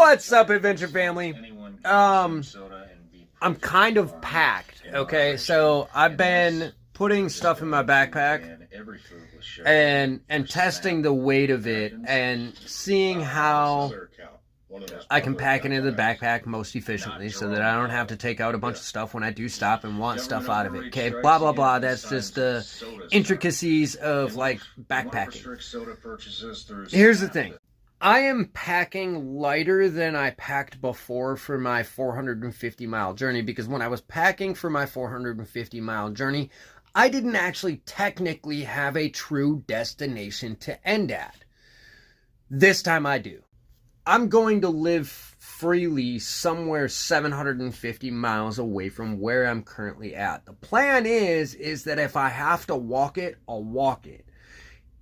What's up, Adventure Family? I'm kind of packed, okay? So I've been putting stuff in my backpack and testing the weight of it and seeing how I can pack it into the backpack most efficiently so that I don't have to take out a bunch of stuff when I do stop and want stuff out of it, okay? Blah, blah, blah. That's just the intricacies of, like, backpacking. Here's the thing. I am packing lighter than I packed before for my 450-mile journey, because when I was packing for my 450-mile journey, I didn't actually technically have a true destination to end at. This time I do. I'm going to live freely somewhere 750 miles away from where I'm currently at. The plan is that if I have to walk it, I'll walk it.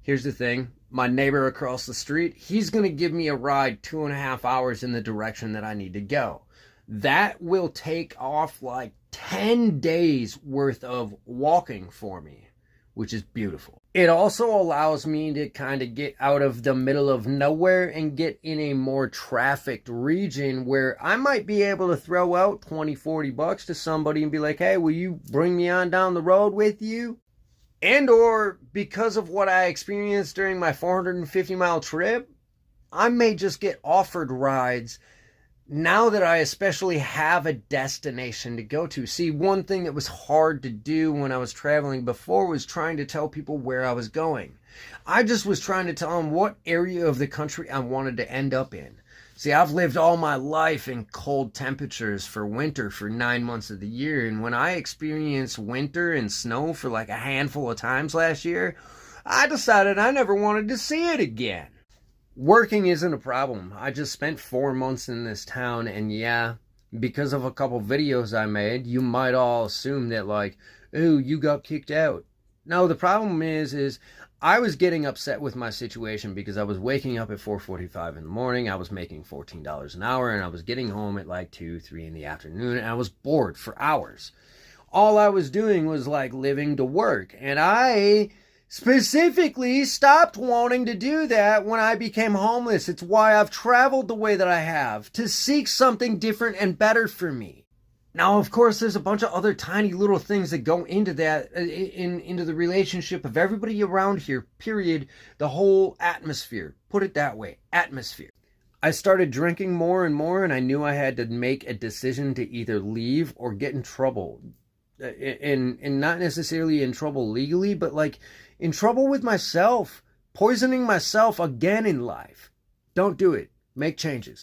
Here's the thing. My neighbor across the street, he's going to give me a ride 2.5 hours in the direction that I need to go. That will take off like 10 days worth of walking for me, which is beautiful. It also allows me to kind of get out of the middle of nowhere and get in a more trafficked region where I might be able to throw out 20, 40 bucks to somebody and be like, hey, will you bring me on down the road with you? And or because of what I experienced during my 450-mile trip, I may just get offered rides now that I especially have a destination to go to. See, one thing that was hard to do when I was traveling before was trying to tell people where I was going. I just was trying to tell them what area of the country I wanted to end up in. See, I've lived all my life in cold temperatures for winter for 9 months of the year. And when I experienced winter and snow for like a handful of times last year, I decided I never wanted to see it again. Working isn't a problem. I just spent 4 months in this town, and yeah, because of a couple videos I made, you might all assume that like, ooh, you got kicked out. No, the problem is I was getting upset with my situation because I was waking up at 4:45 in the morning. I was making $14 an hour, and I was getting home at like 2, 3 in the afternoon, and I was bored for hours. All I was doing was like living to work, and I specifically stopped wanting to do that when I became homeless. It's why I've traveled the way that I have, to seek something different and better for me. Now, of course, there's a bunch of other tiny little things that go into that, into the relationship of everybody around here, period. The whole atmosphere. Put it that way, atmosphere. I started drinking more and more, and I knew I had to make a decision to either leave or get in trouble. And not necessarily in trouble legally, but like in trouble with myself, poisoning myself again in life. Don't do it. Make changes.